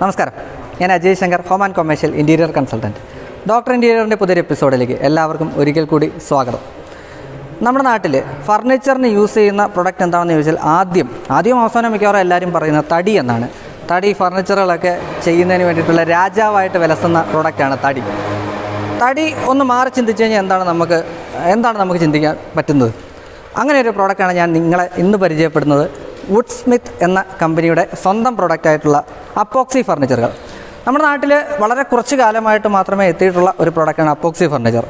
നമസ്കാരം, ഞാൻ Ajay Shankar, home and commercial interior consultant. Doctor ഇൻറ്റീരിയറിൻ്റെ പുതിയൊരു എപ്പിസോഡിലേക്ക് എല്ലാവർക്കും ഒരിക്കൽ കൂടി സ്വാഗതം. നമ്മുടെ നാട്ടിൽ ഫർണിച്ചറിന് യൂസ് ചെയ്യുന്ന പ്രൊഡക്റ്റ് എന്താണെന്ന് ചോദിച്ചാൽ ആദ്യം അവസാനം മിക്കവാറും എല്ലാവരും പറയുന്നത് തടി എന്നാണ്. തടി ഫർണിച്ചറുകളൊക്കെ ചെയ്യുന്നതിന് വേണ്ടിയിട്ടുള്ള രാജാവായിട്ട് വിലസുന്ന പ്രൊഡക്റ്റാണ് തടി. തടി ഒന്ന് മാറി ചിന്തിച്ച് കഴിഞ്ഞാൽ എന്താണ് നമുക്ക് ചിന്തിക്കാൻ പറ്റുന്നത്? അങ്ങനെ ഒരു പ്രോഡക്റ്റാണ് ഞാൻ നിങ്ങളെ ഇന്ന് പരിചയപ്പെടുന്നത്. വുഡ് സ്മിത്ത് എന്ന കമ്പനിയുടെ സ്വന്തം പ്രൊഡക്റ്റായിട്ടുള്ള അപ്പോക്സി ഫർണിച്ചറുകൾ. നമ്മുടെ നാട്ടിൽ വളരെ കുറച്ച് കാലമായിട്ട് മാത്രമേ എത്തിയിട്ടുള്ള ഒരു പ്രോഡക്റ്റാണ് അപ്പോക്സി ഫർണിച്ചർ.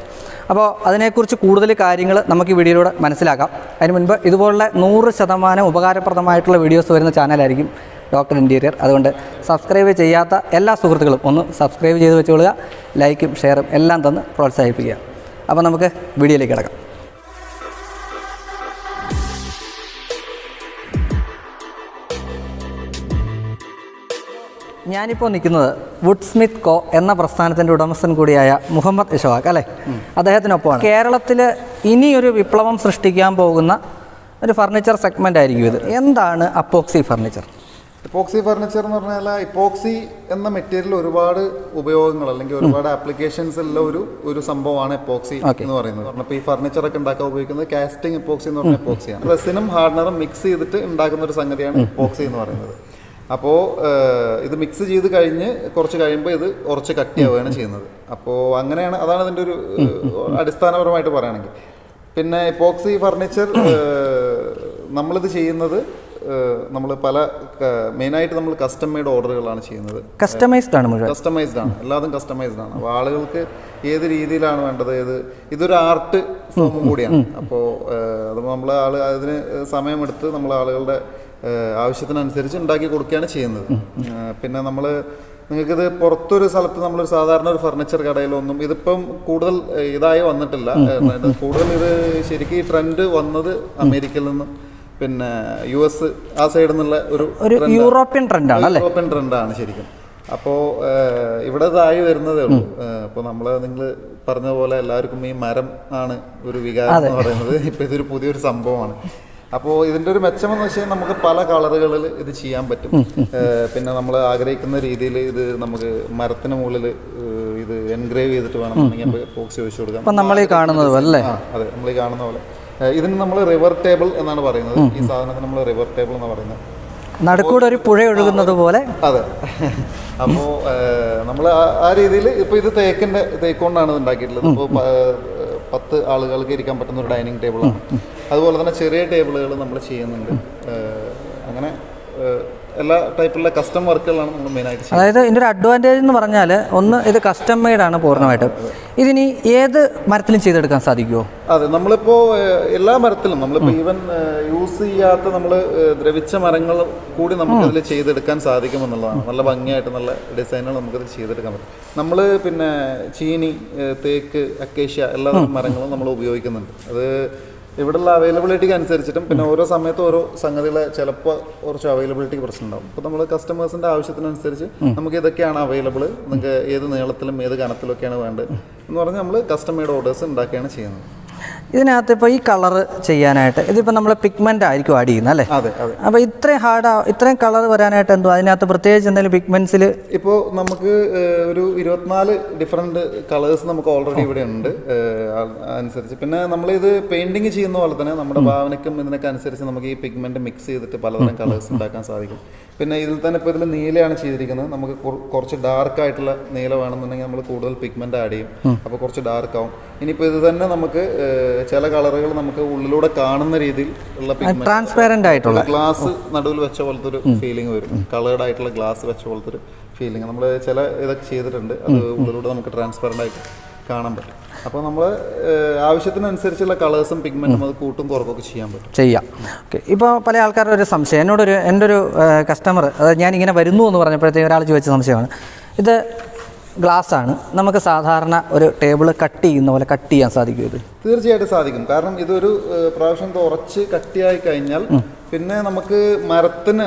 അപ്പോൾ അതിനെക്കുറിച്ച് കൂടുതൽ കാര്യങ്ങൾ നമുക്ക് ഈ വീഡിയോയിലൂടെ മനസ്സിലാക്കാം. അതിന് മുൻപ് ഇതുപോലുള്ള 100% ഉപകാരപ്രദമായിട്ടുള്ള വീഡിയോസ് വരുന്ന ചാനലായിരിക്കും ഡോക്ടർ ഇൻറ്റീരിയർ. അതുകൊണ്ട് സബ്സ്ക്രൈബ് ചെയ്യാത്ത എല്ലാ സുഹൃത്തുക്കളും ഒന്ന് സബ്സ്ക്രൈബ് ചെയ്ത് വെച്ചുകൊള്ളുക. ലൈക്കും ഷെയറും എല്ലാം തന്ന് പ്രോത്സാഹിപ്പിക്കുക. അപ്പോൾ നമുക്ക് വീഡിയോയിലേക്ക് കിടക്കാം. ഞാനിപ്പോൾ നിൽക്കുന്നത് വുഡ് സ്മിത്ത് കോ എന്ന പ്രസ്ഥാനത്തിൻ്റെ ഉടമസ്ഥൻ കൂടിയായ മുഹമ്മദ് ഇഷവാഖ് അല്ലേ, അദ്ദേഹത്തിനൊപ്പമാണ്. കേരളത്തിൽ ഇനിയൊരു വിപ്ലവം സൃഷ്ടിക്കാൻ പോകുന്ന ഒരു ഫർണിച്ചർ സെഗ്മെൻ്റ് ആയിരിക്കും ഇത്. എന്താണ് അപ്പോക്സി ഫർണിച്ചർ? എപ്പോക്സി ഫർണിച്ചർ എന്ന് പറഞ്ഞാൽ ഇപ്പോക്സി എന്ന മെറ്റീരിയൽ ഒരുപാട് ഉപയോഗങ്ങൾ അല്ലെങ്കിൽ ഒരുപാട് ആപ്ലിക്കേഷൻസ് ഉള്ള ഒരു സംഭവമാണ് എപ്പോക്സി എന്ന് പറയുന്നത്. അപ്പോൾ ഈ ഫർണിച്ചറൊക്കെ ഉണ്ടാക്കാൻ ഉപയോഗിക്കുന്നത് കാസ്റ്റിംഗ് എപ്പോക്സി എന്ന് പറഞ്ഞ എപ്പോക്സിയാണ്. റെസിനും ഹാർഡനറും മിക്സ് ചെയ്തിട്ട് ഉണ്ടാക്കുന്ന ഒരു സംഗതിയാണ് എപ്പോക്സി എന്ന് പറയുന്നത്. അപ്പോൾ ഇത് മിക്സ് ചെയ്ത് കഴിഞ്ഞ് കുറച്ച് കഴിയുമ്പോൾ ഇത് കുറച്ച് കട്ടിയാവുകയാണ് ചെയ്യുന്നത്. അപ്പോൾ അതാണ് അതിൻ്റെ ഒരു അടിസ്ഥാനപരമായിട്ട് പറയുകയാണെങ്കിൽ. പിന്നെ എപ്പോക്സി ഫർണിച്ചർ നമ്മളിത് ചെയ്യുന്നത് നമ്മൾ മെയിനായിട്ട് നമ്മൾ കസ്റ്റം മെയ്ഡ് ഓർഡറുകളാണ് ചെയ്യുന്നത്. കസ്റ്റമൈസ്ഡ് ആണ്, എല്ലാതും കസ്റ്റമൈസ്ഡ് ആണ്. അപ്പോൾ ആളുകൾക്ക് ഏത് രീതിയിലാണ് വേണ്ടത്, ഇതൊരു ആർട്ട് ഫോമും കൂടിയാണ്. അപ്പോൾ അത് അതിന് സമയമെടുത്ത് നമ്മൾ ആളുകളുടെ ആവശ്യത്തിനനുസരിച്ച് ഉണ്ടാക്കി കൊടുക്കുകയാണ് ചെയ്യുന്നത്. പിന്നെ നിങ്ങൾക്കിത് പുറത്തൊരു സ്ഥലത്ത് നമ്മളൊരു സാധാരണ ഒരു ഫർണിച്ചർ കടയിലൊന്നും ഇതിപ്പം കൂടുതൽ ഇതായി വന്നിട്ടില്ല. കൂടുതൽ ഇത് ശരിക്കും ഈ ട്രെൻഡ് വന്നത് അമേരിക്കയിൽ നിന്നും പിന്നെ US ആ സൈഡിൽ നിന്നുള്ള ഒരു യൂറോപ്യൻ ട്രെൻഡാണ് ശരിക്കും. അപ്പോൾ ഇവിടെ ഇതായി വരുന്നതേ ഉള്ളൂ. അപ്പോൾ നിങ്ങൾ പറഞ്ഞ പോലെ എല്ലാവർക്കും ഈ മരം ആണ് ഒരു വികാരം എന്ന് പറയുന്നത്. ഇപ്പം ഇതൊരു പുതിയൊരു സംഭവമാണ്. അപ്പോൾ ഇതിൻ്റെ ഒരു മെച്ചമെന്ന് വെച്ചാൽ നമുക്ക് പല കളറുകളിൽ ഇത് ചെയ്യാൻ പറ്റും. പിന്നെ നമ്മൾ ആഗ്രഹിക്കുന്ന രീതിയിൽ ഇത് നമുക്ക് മരത്തിന് മുകളിൽ ഇത് എൻഗ്രേവ് ചെയ്തിട്ട് വേണമെന്നുണ്ടെങ്കിൽ എപ്പോക്സി ഒഴിച്ചു കൊടുക്കാം. അതെ, നമ്മൾ ഈ കാണുന്ന പോലെ ഇതിന് നമ്മൾ റിവർ ടേബിൾ എന്നാണ് പറയുന്നത്. ഈ സാധനത്തിന് നമ്മൾ റിവർ ടേബിൾ എന്ന് പറയുന്നത്. നടുക്കൂടെ ഒരു പുഴ ഒഴുകുന്നത് പോലെ. അതെ. അപ്പോൾ നമ്മൾ ആ രീതിയിൽ ഇപ്പോൾ ഇത് തേക്കൊണ്ടാണ് ഇത് ഉണ്ടാക്കിയിട്ടുള്ളത്. ഇപ്പോൾ 10 ആളുകൾക്ക് ഇരിക്കാൻ പറ്റുന്ന ഒരു ഡൈനിങ് ടേബിളാണ്. അതുപോലെ തന്നെ ചെറിയ ടേബിളുകൾ നമ്മൾ ചെയ്യുന്നുണ്ട്. അങ്ങനെ എല്ലാ ടൈപ്പിലുള്ള കസ്റ്റം വർക്കുകളാണ് നമ്മൾ മെയിനായിട്ട് ചെയ്യുന്നത്. അതായത് ഇതിൻ്റെ ഒരു അഡ്വാൻറ്റേജ് എന്ന് പറഞ്ഞാൽ ഇത് കസ്റ്റം മെയ്ഡാണ് പൂർണ്ണമായിട്ടും. ഇതിനി ഏത് മരത്തിലും ചെയ്തെടുക്കാൻ സാധിക്കുമോ? അതെ, നമ്മളിപ്പോൾ എല്ലാ മരത്തിലും നമ്മളിപ്പോൾ ഈവൻ യൂസ് ചെയ്യാത്ത നമ്മൾ ദ്രവിച്ച മരങ്ങൾ കൂടി നമുക്കതിൽ ചെയ്തെടുക്കാൻ സാധിക്കുമെന്നുള്ളതാണ്. നല്ല ഭംഗിയായിട്ട് നല്ല ഡിസൈനുകൾ നമുക്കത് ചെയ്തെടുക്കാൻ പറ്റും. നമ്മൾ പിന്നെ ചീനി, തേക്ക്, അക്കേഷ്യ എല്ലാ മരങ്ങളും നമ്മൾ ഉപയോഗിക്കുന്നുണ്ട്. അത് ഇവിടെയുള്ള അവൈലബിലിറ്റിക്ക് അനുസരിച്ചിട്ടും പിന്നെ ഓരോ സമയത്തും ഓരോ സംഗതികളെ ചിലപ്പോൾ കുറച്ച് അവൈലബിലിറ്റിക്ക് പ്രശ്നം ഉണ്ടാവും. അപ്പോൾ നമ്മൾ കസ്റ്റമേഴ്സിൻ്റെ ആവശ്യത്തിനനുസരിച്ച് നമുക്ക് ഇതൊക്കെയാണ് അവൈലബിൾ, നിങ്ങൾക്ക് ഏത് നീളത്തിലും ഏത് കനത്തിലൊക്കെയാണ് വേണ്ടത് എന്ന് പറഞ്ഞാൽ നമ്മൾ കസ്റ്റം മെയ്ഡ് ഓർഡേഴ്സ് ഉണ്ടാക്കുകയാണ് ചെയ്യുന്നത്. ഇതിനകത്ത് ഇപ്പോൾ ഈ കളറ് ചെയ്യാനായിട്ട് ഇതിപ്പോൾ നമ്മൾ പിഗ്മെൻ്റ് ആയിരിക്കും ആഡ് ചെയ്യുന്നത് അല്ലേ? അതെ. അപ്പോൾ ഇത്രയും കളർ വരാനായിട്ട് എന്തോ അതിനകത്ത് പ്രത്യേകിച്ച് എന്തെങ്കിലും പിഗ്മെൻറ്റ്സിൽ ഇപ്പോൾ നമുക്ക് ഒരു 24 ഡിഫറെൻറ്റ് കളേഴ്സ് നമുക്ക് ഓൾറെഡി ഇവിടെ ഉണ്ട് അനുസരിച്ച്. പിന്നെ നമ്മളിത് പെയിൻറ്റിങ് ചെയ്യുന്ന പോലെ തന്നെ നമ്മുടെ ഭാവനയ്ക്കും ഇതിനൊക്കെ അനുസരിച്ച് നമുക്ക് ഈ പിഗ്മെൻറ്റ് മിക്സ് ചെയ്തിട്ട് പലതരം കളേഴ്സ് ഉണ്ടാക്കാൻ സാധിക്കും. പിന്നെ ഇതിൽ തന്നെ ഇപ്പോൾ ഇതിൽ നീലയാണ് ചെയ്തിരിക്കുന്നത്. നമുക്ക് കുറച്ച് ഡാർക്കായിട്ടുള്ള നീല വേണമെന്നുണ്ടെങ്കിൽ നമ്മൾ കൂടുതൽ പിഗ്മെൻ്റ് ആഡ് ചെയ്യും. അപ്പോൾ കുറച്ച് ഡാർക്കാവും. ഇനിയിപ്പോൾ ഇത് തന്നെ നമുക്ക് ചില കളറുകൾ നമുക്ക് ഉള്ളിലൂടെ കാണുന്ന രീതിയിൽ ഉള്ള ട്രാൻസ്പെറൻ്റ് ആയിട്ടുള്ള ഗ്ലാസ് നടുവിൽ വെച്ച പോലത്തെ ഒരു ഫീലിംഗ് വരും. കളേർഡ് ആയിട്ടുള്ള ഗ്ലാസ് വെച്ച പോലത്തെ ഒരു ഫീലിംഗ് നമ്മൾ ചില ഇതൊക്കെ ചെയ്തിട്ടുണ്ട്. അത് ഉള്ളിലൂടെ നമുക്ക് ട്രാൻസ്പെറൻ്റ് ആയിട്ട് കാണാൻ പറ്റും. അപ്പോൾ നമ്മൾ ആവശ്യത്തിനനുസരിച്ചുള്ള കളേഴ്സും പിഗ്മെൻറ്റും അത് കൂട്ടും കുറക്കൊക്കെ ചെയ്യാൻ പറ്റും. ഓക്കെ. ഇപ്പോൾ പല ആൾക്കാരുടെ ഒരു സംശയം, എൻ്റെ ഒരു കസ്റ്റമർ, അതായത് ഞാനിങ്ങനെ വരുന്നു എന്ന് പറഞ്ഞപ്പോഴത്തേക്ക് ഒരാൾ ചോദിച്ച സംശയമാണ്. ഇത് ഗ്ലാസ്സാണ്, നമുക്ക് സാധാരണ ഒരു ടേബിൾ കട്ട് ചെയ്യുന്ന പോലെ കട്ട് ചെയ്യാൻ സാധിക്കും? ഇത് തീർച്ചയായിട്ടും സാധിക്കും. കാരണം ഇതൊരു പ്രാവശ്യം ഉറച്ച് കട്ടിയായി കഴിഞ്ഞാൽ പിന്നെ നമുക്ക്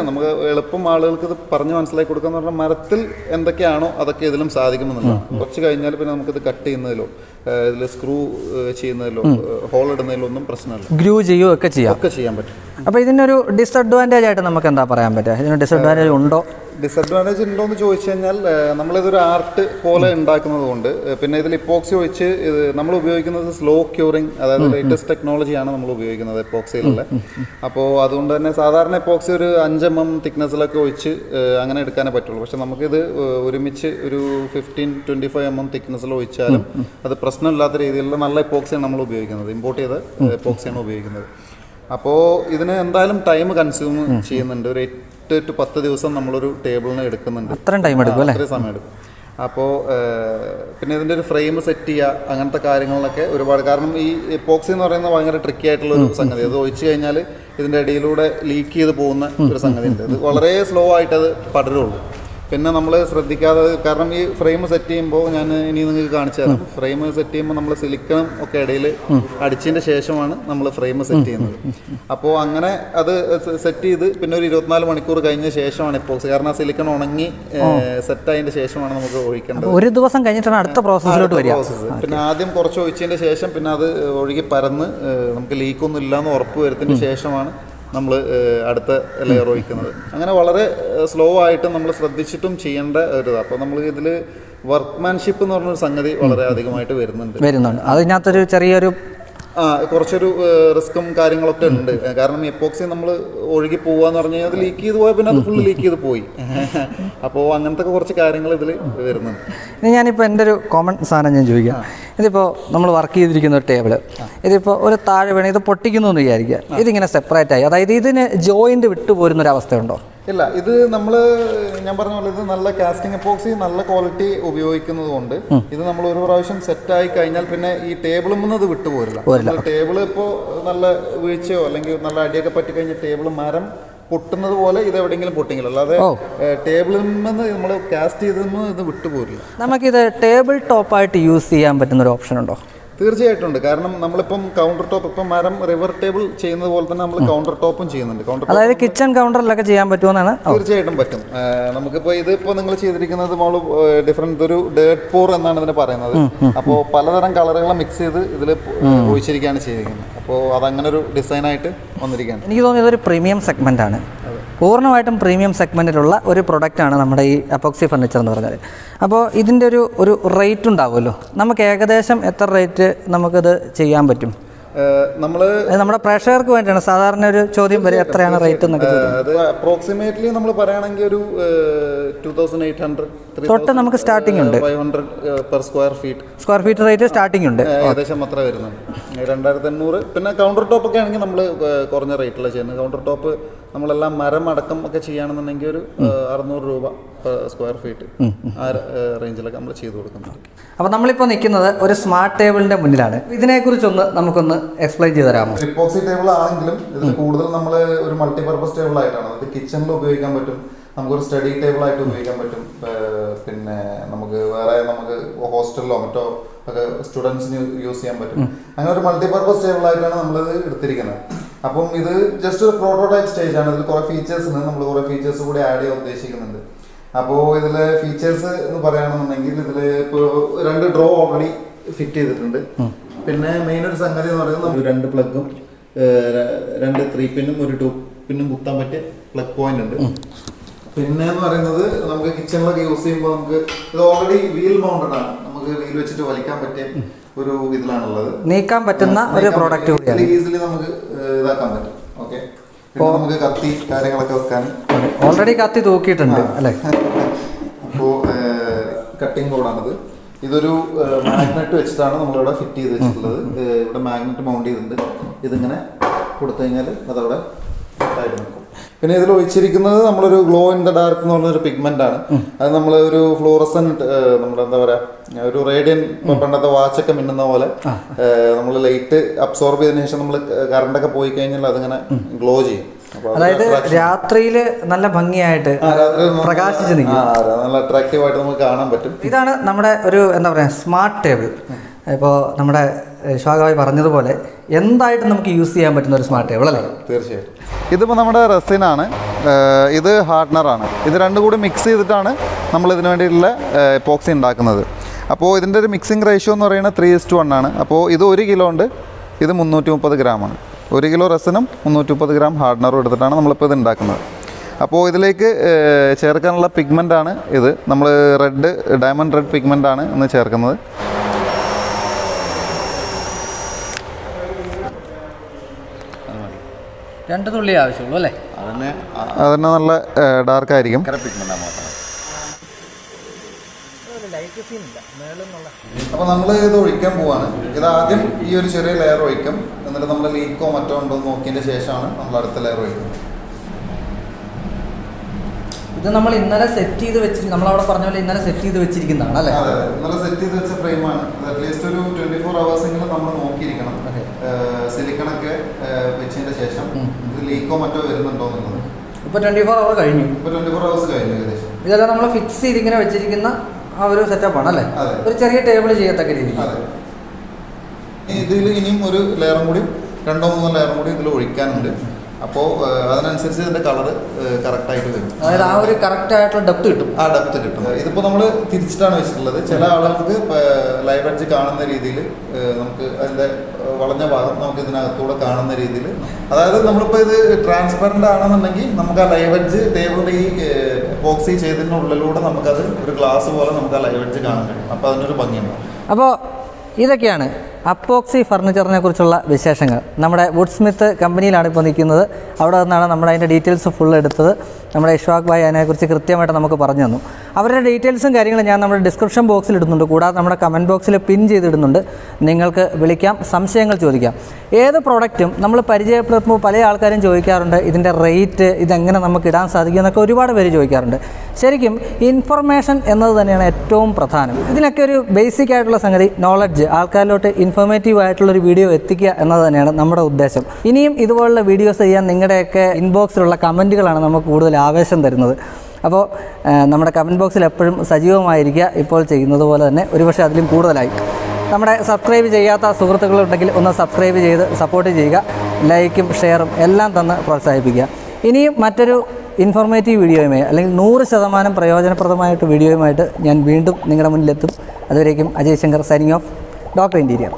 നമുക്ക് എളുപ്പം ആളുകൾക്ക് ഇത് പറഞ്ഞ് മനസ്സിലാക്കി കൊടുക്കാന്ന് പറഞ്ഞാൽ മരത്തിൽ എന്തൊക്കെയാണോ അതൊക്കെ ഇതിലും സാധിക്കുമെന്നുള്ളതാണ്. കുറച്ച് കഴിഞ്ഞാൽ പിന്നെ നമുക്കിത് കട്ട് ചെയ്യുന്നതിലോ ഇതിൽ സ്ക്രൂ ചെയ്യുന്നതിലോ ഹോൾ ഇടുന്നതിലോ ഒന്നും പ്രശ്നമില്ല. ഗ്രൂ ചെയ്യുകയോ ഒക്കെ ചെയ്യാൻ പറ്റും. അപ്പോൾ ഇതിനൊരു ഡിസഡ്വാൻറ്റേജ് ആയിട്ട് നമുക്ക് എന്താ പറയാൻ പറ്റുക? ഇതിന് ഡിസഡ്വാൻറ്റേജ് ഉണ്ടോ? ഡിസഡ്വാൻറ്റേജ് ഉണ്ടോയെന്ന് ചോദിച്ചു കഴിഞ്ഞാൽ നമ്മളിതൊരു ആർട്ട് പോലെ ഉണ്ടാക്കുന്നത് കൊണ്ട് പിന്നെ ഇതിൽ ഇപ്പോക്സി ഒഴിച്ച് നമ്മൾ ഉപയോഗിക്കുന്നത് സ്ലോ ക്യൂറിങ്, അതായത് ലേറ്റസ്റ്റ് ടെക്നോളജിയാണ് നമ്മൾ ഉപയോഗിക്കുന്നത് എപ്പോക്സിയിലുള്ള. അപ്പോൾ അതുകൊണ്ട് തന്നെ സാധാരണ എപ്പോക്സി ഒരു 5 mm തിക്നെസ്സിലൊക്കെ ഒഴിച്ച് അങ്ങനെ എടുക്കാനേ പറ്റുള്ളൂ. പക്ഷെ നമുക്കിത് ഒരുമിച്ച് ഒരു 15-25 mm തിക്നെസ്സിൽ ഒഴിച്ചാലും അത് പ്രശ്നമില്ലാത്ത രീതിയിലുള്ള നല്ല എപ്പോക്സിയാണ് നമ്മൾ ഉപയോഗിക്കുന്നത്. ഇമ്പോർട്ട് ചെയ്ത എപ്പോക്സിയാണ് ഉപയോഗിക്കുന്നത്. അപ്പോൾ ഇതിന് എന്തായാലും ടൈം കൺസ്യൂം ചെയ്യുന്നുണ്ട്. ഒരു 8 to 10 ദിവസം നമ്മളൊരു ടേബിളിന് എടുക്കുന്നുണ്ട്. അത്രയും ടൈം എടുക്കും അല്ലേ? അത്രയും സമയം എടുക്കും. അപ്പോൾ പിന്നെ ഇതിൻ്റെ ഒരു ഫ്രെയിം സെറ്റ് ചെയ്യുക, അങ്ങനത്തെ കാര്യങ്ങളിലൊക്കെ ഒരുപാട്. കാരണം ഈ എപ്പോക്സി എന്ന് പറയുന്നത് ഭയങ്കര ട്രിക്കി ആയിട്ടുള്ളൊരു സംഗതി. അത് ഒഴിച്ച് കഴിഞ്ഞാൽ ഇതിൻ്റെ ഇടയിലൂടെ ലീക്ക് ചെയ്ത് പോകുന്ന ഒരു സംഗതി ഉണ്ട്. ഇത് വളരെ സ്ലോ ആയിട്ടത് പടരുള്ളൂ. പിന്നെ നമ്മൾ ശ്രദ്ധിക്കാതെ, കാരണം ഈ ഫ്രെയിം സെറ്റ് ചെയ്യുമ്പോൾ ഞാൻ ഇനി നിങ്ങൾക്ക് കാണിച്ചു തരാം. ഫ്രെയിം സെറ്റ് ചെയ്യുമ്പോൾ നമ്മൾ സിലിക്കണും ഒക്കെ ഇടയിൽ അടിച്ചതിൻ്റെ ശേഷമാണ് നമ്മൾ ഫ്രെയിം സെറ്റ് ചെയ്യുന്നത്. അപ്പോൾ അങ്ങനെ അത് സെറ്റ് ചെയ്ത് പിന്നെ ഒരു 24 മണിക്കൂർ കഴിഞ്ഞ ശേഷമാണ് എപ്പോക്സി, കാരണം ആ സിലിക്കൺ ഉണങ്ങി സെറ്റായതിൻ്റെ ശേഷമാണ് നമുക്ക് ഒഴിക്കേണ്ടത്. ഒരു ദിവസം കഴിഞ്ഞിട്ടാണ് അടുത്ത പ്രോസസ്സിലോട്ട് വരിക. പിന്നെ ആദ്യം കുറച്ച് ഒഴിച്ചതിൻ്റെ ശേഷം പിന്നെ അത് ഒഴുകി പരന്ന് നമുക്ക് ലീക്കൊന്നും ഇല്ലയെന്ന് ഉറപ്പ് വരുത്തിയതിന് ശേഷമാണ് നമ്മൾ അടുത്ത ലെയർ ഒഴിക്കുന്നത്. അങ്ങനെ വളരെ സ്ലോ ആയിട്ട് നമ്മൾ ശ്രദ്ധിച്ചിട്ടും ചെയ്യേണ്ട ഒരു. അപ്പോൾ നമ്മൾ ഇതിൽ വർക്ക്മാൻഷിപ്പ് എന്ന് പറഞ്ഞൊരു സംഗതി വളരെ അധികമായിട്ട് വരുന്നുണ്ട്. അതിനകത്തൊരു ചെറിയൊരു കുറച്ചൊരു റിസ്ക്കും കാര്യങ്ങളൊക്കെ ഉണ്ട്. കാരണം എപ്പോക്സി നമ്മൾ ഒഴുകി പോവാന്ന് പറഞ്ഞു കഴിഞ്ഞാൽ അത് ലീക്ക് ചെയ്ത് പോയാൽ പിന്നെ അത് ഫുള്ള് ലീക്ക് ചെയ്ത് പോയി. അപ്പോൾ അങ്ങനത്തെ കുറച്ച് കാര്യങ്ങൾ ഇതിൽ വരുന്നുണ്ട്. ഇനി ഞാനിപ്പോൾ എൻ്റെ ഒരു കോമൺ സാധനം ഞാൻ ചോദിക്കാം. ഇതിപ്പോൾ നമ്മൾ വർക്ക് ചെയ്തിരിക്കുന്ന ഒരു ടേബിൾ, ഇതിപ്പോൾ ഒരു താഴെ വേണം, ഇത് പൊട്ടിക്കുന്നു എന്ന് വിചാരിക്കുക, ഇതിങ്ങനെ സെപ്പറേറ്റ് ആയി, അതായത് ഇതിന് ജോയിൻറ്റ് വിട്ടു പോരുന്നൊരവസ്ഥയുണ്ടോ? ഇല്ല, ഇത് നമ്മൾ ഞാൻ പറഞ്ഞ പോലെ ഇത് നല്ല കാസ്റ്റിംഗ് എപ്പോക്സി നല്ല ക്വാളിറ്റി ഉപയോഗിക്കുന്നത് കൊണ്ട് ഇത് നമ്മൾ ഒരു പ്രാവശ്യം സെറ്റായി കഴിഞ്ഞാൽ പിന്നെ ഈ ടേബിളിൽ നിന്ന് അത് വിട്ടുപോരില്ല. ടേബിൾ ഇപ്പോൾ നല്ല വീഴ്ചയോ അല്ലെങ്കിൽ നല്ല അടിയൊക്കെ പറ്റി കഴിഞ്ഞാൽ ടേബിൾ മരം പൊട്ടുന്നത് പോലെ ഇത് എവിടെയെങ്കിലും പൊട്ടിങ്ങില്ല, അല്ലാതെ ടേബിളിൽ നിന്ന് നമ്മൾ കാസ്റ്റ് ചെയ്തെന്ന് ഇത് വിട്ടുപോരില്ല. നമുക്കിത് ടേബിൾ ടോപ്പായിട്ട് യൂസ് ചെയ്യാൻ പറ്റുന്നൊരു ഓപ്ഷൻ ഉണ്ടോ? തീർച്ചയായിട്ടും ഉണ്ട്. കാരണം നമ്മളിപ്പം കൗണ്ടർ ടോപ്പ്, ഇപ്പം മരം റിവർ ടേബിൾ ചെയ്യുന്നത് പോലെ തന്നെ നമ്മൾ കൗണ്ടർ ടോപ്പും ചെയ്യുന്നുണ്ട്. അതായത് കിച്ചൺ കൗണ്ടറിലൊക്കെ ചെയ്യാൻ പറ്റുമെന്നാണ്? തീർച്ചയായിട്ടും പറ്റും. നമുക്കിപ്പോൾ ഇതിപ്പോൾ നിങ്ങൾ ചെയ്തിരിക്കുന്നത് നമ്മൾ ഡിഫറെന്റ് ഒരു ഡേർട്ട് പോർ എന്നാണ് ഇതിന് പറയുന്നത്. അപ്പോൾ പലതരം കളറുകൾ മിക്സ് ചെയ്ത് ഇതിൽ ഒഴിച്ചിരിക്കുകയാണ് ചെയ്തിരിക്കുന്നത്. അപ്പോൾ അതങ്ങനെ ഒരു ഡിസൈനായിട്ട് വന്നിരിക്കുകയാണ്. എനിക്ക് തോന്നുന്നത് ഇതൊരു പ്രീമിയം സെഗ്മെൻ്റ് ആണ്. പൂർണ്ണമായിട്ടും പ്രീമിയം സെഗ്മെൻറ്റിലുള്ള ഒരു പ്രൊഡക്റ്റാണ് നമ്മുടെ ഈ എപ്പോക്സി ഫർണിച്ചർ എന്ന് പറഞ്ഞത്. അപ്പോൾ ഇതിൻ്റെ ഒരു റേറ്റ് ഉണ്ടാവുമല്ലോ, നമുക്ക് ഏകദേശം എത്ര റേറ്റ് നമുക്കിത് ചെയ്യാൻ പറ്റും? നമ്മുടെ പ്രേക്ഷകർക്ക് വേണ്ടിയാണ് സാധാരണ ഒരു ചോദ്യം വരെ, എത്രയാണ് റേറ്റ് എന്നൊക്കെ. അത് അപ്രോക്സിമേറ്റ്ലി നമ്മൾ പറയുകയാണെങ്കിൽ ഒരു 2800 തൊട്ട് നമുക്ക് സ്റ്റാർട്ടിംഗ് ഉണ്ട്. 500 per square feet rate starting ഉണ്ട്. ഏകദേശം അത്ര വരുന്നുണ്ട്, 2800. പിന്നെ കൗണ്ടർ ടോപ്പ് ഒക്കെ ആണെങ്കിൽ നമ്മൾ കുറഞ്ഞ റേറ്റിലാണ് ചെയ്യുന്നത്. കൗണ്ടർ ടോപ്പ് നമ്മളെല്ലാം മരം അടക്കം ഒക്കെ ചെയ്യുകയാണെന്നുണ്ടെങ്കിൽ ഒരു 600 രൂപ സ്ക്വയർ ഫീറ്റ് ആ റേഞ്ചിലൊക്കെ നമ്മൾ ചെയ്ത് കൊടുക്കുന്നുണ്ട്. അപ്പോൾ നമ്മളിപ്പോൾ നിൽക്കുന്നത് ഒരു സ്മാർട്ട് ടേബിളിൻ്റെ മുന്നിലാണ്. ഇതിനെക്കുറിച്ചൊന്ന് നമുക്കൊന്ന് എക്സ്പ്ലെയിൻ ചെയ്ത് തരാമോ? എപ്പോക്സി ടേബിൾ ആണെങ്കിലും ഇതിൽ കൂടുതൽ നമ്മൾ ഒരു മൾട്ടിപർപ്പസ് ടേബിൾ ആയിട്ടാണ്. അത് കിച്ചണിൽ ഉപയോഗിക്കാൻ പറ്റും, നമുക്കൊരു സ്റ്റഡി ടേബിൾ ആയിട്ട് ഉപയോഗിക്കാൻ പറ്റും. പിന്നെ നമുക്ക് വേറെ നമുക്ക് ഹോസ്റ്റലിലോ മറ്റോ ഒക്കെ സ്റ്റുഡൻസിന് യൂസ് ചെയ്യാൻ പറ്റും. അങ്ങനെ ഒരു മൾട്ടിപർപ്പസ് ടേബിൾ ആയിട്ടാണ് നമ്മളിത് എടുത്തിരിക്കുന്നത്. അപ്പം ഇത് ജസ്റ്റ് ഒരു പ്രോട്ടോടൈപ്പ് സ്റ്റേജ് ആണ്. ഇതിൽ കുറേ ഫീച്ചേഴ്സിന് നമ്മൾ കുറേ ഫീച്ചേഴ്സ് കൂടി ആഡ് ചെയ്യാൻ ഉദ്ദേശിക്കുന്നുണ്ട്. അപ്പോൾ ഇതിലെ ഫീച്ചേഴ്സ് എന്ന് പറയുകയാണെന്നുണ്ടെങ്കിൽ ഇതിൽ ഇപ്പോൾ 2 ഡ്രോ ഓൾറെഡി ഫിറ്റ് ചെയ്തിട്ടുണ്ട്. പിന്നെ മെയിൻ ഒരു സംഗതി എന്ന് പറയുന്നത് നമുക്ക് 2 പ്ലഗും 2 3 പിന്നും 1 2 പിന്നും കുത്താൻ പറ്റിയ പ്ലഗ് പോയിന്റ് ഉണ്ട്. പിന്നെ എന്ന് പറയുന്നത് നമുക്ക് കിച്ചണിലൊക്കെ യൂസ് ചെയ്യുമ്പോൾ നമുക്ക് ഇത് ഓൾറെഡി വീൽ മൗണ്ടഡ് ആണ്. നമുക്ക് വീൽ വെച്ചിട്ട് വലിക്കാൻ പറ്റിയ ഒരു ഇതിലാണുള്ളത്, നീക്കാൻ പറ്റുന്ന ഒരു പ്രോഡക്റ്റ് കൂടിയാണ്. ഈസിലി നമുക്ക് ഇതാക്കാൻ പറ്റും. ഓക്കെ, നമുക്ക് കത്തി കാര്യങ്ങളൊക്കെ വെക്കാൻ ഓൾറെഡി കത്തി തൂക്കിയിട്ടുണ്ട് അല്ലേ? അപ്പോൾ കട്ടിംഗ് ബോർഡാണിത്. ഇതൊരു മാഗ്നറ്റ് വെച്ചിട്ടാണ് നമ്മളിവിടെ ഫിറ്റ് ചെയ്ത് വെച്ചിട്ടുള്ളത്. ഇവിടെ മാഗ്നറ്റ് മൗണ്ട് ചെയ്തിട്ടുണ്ട്. ഇതിങ്ങനെ കൊടുത്തു കഴിഞ്ഞാൽ അതവിടെ ആയിട്ട് നിൽക്കും. പിന്നെ ഇതിൽ ഒഴിച്ചിരിക്കുന്നത് നമ്മളൊരു ഗ്ലോ ഇൻ ദ ഡാർക്ക് എന്ന് പറഞ്ഞൊരു പിഗ്മെന്റ് ആണ്. അത് നമ്മൾ ഒരു ഫ്ലോറസെന്റ്, നമ്മുടെ എന്താ പറയുക, ഒരു റേഡിയൻ, പണ്ടത്തെ വാച്ചൊക്കെ മിന്നുന്ന പോലെ നമ്മൾ ലൈറ്റ് അബ്സോർബ് ചെയ്തതിനു ശേഷം നമ്മൾ കറണ്ടൊക്കെ പോയി കഴിഞ്ഞാൽ അതിങ്ങനെ ഗ്ലോ ചെയ്യും. അതായത് രാത്രിയിൽ നല്ല ഭംഗിയായിട്ട് പ്രകാശിച്ച് നിൽക്കും, നല്ല അട്രാക്റ്റീവ് ആയിട്ട് നമുക്ക് കാണാൻ പറ്റും. ഇതാണ് നമ്മുടെ ഒരു എന്താ പറയുക സ്മാർട്ട് ടേബിൾ. ഇപ്പോൾ നമ്മുടെ ശ്വാഗായി പറഞ്ഞതുപോലെ എന്തായിട്ട് നമുക്ക് യൂസ് ചെയ്യാൻ പറ്റുന്ന ഒരു സ്മാർട്ട് ടേബിൾ അല്ലേ? തീർച്ചയായിട്ടും. ഇതിപ്പോൾ നമ്മുടെ റെസിനാണ്, ഇത് ഹാർഡ്നറാണ്. ഇത് രണ്ടും കൂടി മിക്സ് ചെയ്തിട്ടാണ് നമ്മൾ ഇതിനു വേണ്ടിയിട്ടുള്ള എപ്പോക്സി ഉണ്ടാക്കുന്നത്. അപ്പോൾ ഇതിൻ്റെ ഒരു മിക്സിംഗ് റേഷ്യോ എന്ന് പറയുന്നത് 3:1 ആണ്. അപ്പോൾ ഇത് 1 കിലോ ഉണ്ട്, ഇത് 330 ഗ്രാമാണ്. 1 കിലോ റെസിനും 330 ഗ്രാം ഹാർഡ്നറും എടുത്തിട്ടാണ് നമ്മളിപ്പോൾ ഇത് ഉണ്ടാക്കുന്നത്. അപ്പോൾ ഇതിലേക്ക് ചേർക്കാനുള്ള പിഗ്മെൻ്റാണ് ഇത്. നമ്മൾ ഡയമണ്ട് റെഡ് പിഗ്മെൻ്റാണ് ഇന്ന് ചേർക്കുന്നത്. രണ്ട് തുള്ളി ആവശ്യമുള്ളൂ അല്ലേ? അതന്നെ നല്ല ഡാർക്കായിരിക്കും. അപ്പോൾ നമ്മൾ ഇത് ഒഴിക്കാൻ പോവാണ്. ഇത് ആദ്യം ഈ ഒരു ചെറിയ ലെയർ ഒഴിക്കും. എന്നിട്ട് നമ്മൾ ലീക്കോ മറ്റോ ഉണ്ടോ എന്ന് നോക്കിയതിൻ്റെ ശേഷമാണ് നമ്മൾ അടുത്ത ലെയർ ഒഴിക്കുന്നത്. ഇത് നമ്മൾ ഇന്നലെ സെറ്റ് ചെയ്ത് വെച്ചിരിക്കും. നമ്മളവിടെ പറഞ്ഞ പോലെ ഇന്നലെ സെറ്റ് ചെയ്ത് വെച്ചിരിക്കുന്നതാണ് അല്ലേ? അതെ, ഇന്നലെ സെറ്റ് ചെയ്ത് വെച്ച ഫ്രെയിമാണ്. അറ്റ്ലീസ്റ്റ് ഒരു 24 hours നമ്മൾ നോക്കിയിരിക്കണം. സിലിക്കണൊക്കെ വെച്ചതിൻ്റെ ശേഷം ഇത് ലീക്കോ മറ്റോ വരുന്നുണ്ടോ എന്നുള്ളത്. ഇപ്പോൾ 24 hours കഴിഞ്ഞു. ഇപ്പോൾ 24 hours കഴിഞ്ഞു ഏകദേശം. ഇതെല്ലാം നമ്മൾ ഫിക്സ് ചെയ്തിങ്ങനെ വെച്ചിരിക്കുന്ന ആ ഒരു സെറ്റപ്പാണ് അല്ലേ? ഒരു ചെറിയ ടേബിൾ ചെയ്യത്തക്ക രീതിയിൽ. ഇതിൽ ഇനിയും ഒരു ലെയറും കൂടി 2-3 ലെയറും കൂടി ഇതിൽ ഒഴിക്കാനുണ്ട്. അപ്പോൾ അതിനനുസരിച്ച് ഇതിൻ്റെ കളറ് കറക്റ്റായിട്ട് വരും. അതായത് ആ ഒരു കറക്റ്റായിട്ടുള്ള ഡെപ്ത് കിട്ടും. ആ ഡെപ്ത് കിട്ടും. ഇതിപ്പോൾ നമ്മൾ തിരിച്ചിട്ടാണ് വെച്ചിട്ടുള്ളത്. ചില ആളുകൾക്ക് ലൈവ് എഡ്ജ് കാണുന്ന രീതിയിൽ നമുക്ക് അതിൻ്റെ വളഞ്ഞ ഭാഗം നമുക്ക് ഇതിനകത്തൂടെ കാണുന്ന രീതിയിൽ, അതായത് നമ്മളിപ്പോൾ ഇത് ട്രാൻസ്പെറൻ്റ് ആണെന്നുണ്ടെങ്കിൽ നമുക്ക് ആ ലൈവ് എഡ്ജ് ടേബിളിൻ്റെ ഈ എപ്പോക്സി ചെയ്തതിൻ്റെ ഉള്ളിലൂടെ നമുക്കത് ഒരു ഗ്ലാസ് പോലെ നമുക്ക് ആ ലൈവ് എഡ്ജ് കാണാൻ കഴിയും. അപ്പോൾ അതിനൊരു ഭംഗിയുണ്ട്. അപ്പോൾ ഇതൊക്കെയാണ് എപ്പോക്സി ഫർണിച്ചറിനെ കുറിച്ചുള്ള വിശേഷങ്ങൾ. നമ്മുടെ വുഡ് സ്മിത്ത് കമ്പനിയിലാണ് ഇപ്പോൾ നിൽക്കുന്നത്. അവിടെ നിന്നാണ് നമ്മൾ അതിൻ്റെ ഡീറ്റെയിൽസ് ഫുൾ എടുത്തത്. നമ്മുടെ ഇഷ്വാഖ് ഭായ് അതിനെക്കുറിച്ച് കൃത്യമായിട്ട് നമുക്ക് പറഞ്ഞു തന്നു. അവരുടെ ഡീറ്റെയിൽസും കാര്യങ്ങളും ഞാൻ നമ്മുടെ ഡിസ്ക്രിപ്ഷൻ ബോക്സിൽ ഇടുന്നുണ്ട്. കൂടാതെ നമ്മുടെ കമൻറ്റ് ബോക്സിൽ പിൻ ചെയ്തിടുന്നുണ്ട്. നിങ്ങൾക്ക് വിളിക്കാം, സംശയങ്ങൾ ചോദിക്കാം. ഏത് പ്രോഡക്റ്റും നമ്മൾ പരിചയപ്പെടുത്തുമ്പോൾ പല ആൾക്കാരും ചോദിക്കാറുണ്ട് ഇതിൻ്റെ റേറ്റ്, ഇതെങ്ങനെ നമുക്ക് ഇടാൻ സാധിക്കും എന്നൊക്കെ ഒരുപാട് പേര് ചോദിക്കാറുണ്ട്. ശരിക്കും ഇൻഫർമേഷൻ എന്നത് തന്നെയാണ് ഏറ്റവും പ്രധാനം. ഇതിനൊക്കെ ഒരു ബേസിക് ആയിട്ടുള്ള സംഗതി നോളജ്, ആൾക്കാരിലോട്ട് ഇൻഫോർമേറ്റീവ് ആയിട്ടുള്ളൊരു വീഡിയോ എത്തിക്കുക എന്നത് തന്നെയാണ് നമ്മുടെ ഉദ്ദേശം. ഇനിയും ഇതുപോലുള്ള വീഡിയോസ് ചെയ്യാൻ നിങ്ങളുടെയൊക്കെ ഇൻബോക്സിലുള്ള കമൻറ്റുകളാണ് നമുക്ക് കൂടുതൽ ആവേശം തരുന്നത്. അപ്പോൾ നമ്മുടെ കമൻറ്റ് ബോക്സിൽ എപ്പോഴും സജീവമായിരിക്കുക. ഇപ്പോൾ ചെയ്യുന്നത് പോലെ തന്നെ ഒരുപക്ഷെ അതിലും കൂടുതലായി. നമ്മുടെ സബ്സ്ക്രൈബ് ചെയ്യാത്ത സുഹൃത്തുക്കളുണ്ടെങ്കിൽ ഒന്ന് സബ്സ്ക്രൈബ് ചെയ്ത് സപ്പോർട്ട് ചെയ്യുക. ലൈക്കും ഷെയറും എല്ലാം തന്ന് പ്രോത്സാഹിപ്പിക്കുക. ഇനിയും മറ്റൊരു ഇൻഫോർമേറ്റീവ് വീഡിയോയുമായി അല്ലെങ്കിൽ 100% പ്രയോജനപ്രദമായിട്ട് വീഡിയോയുമായിട്ട് ഞാൻ വീണ്ടും നിങ്ങളുടെ മുന്നിലെത്തും. അതുവരേക്കും Ajay Shankar signing off, doctor interior.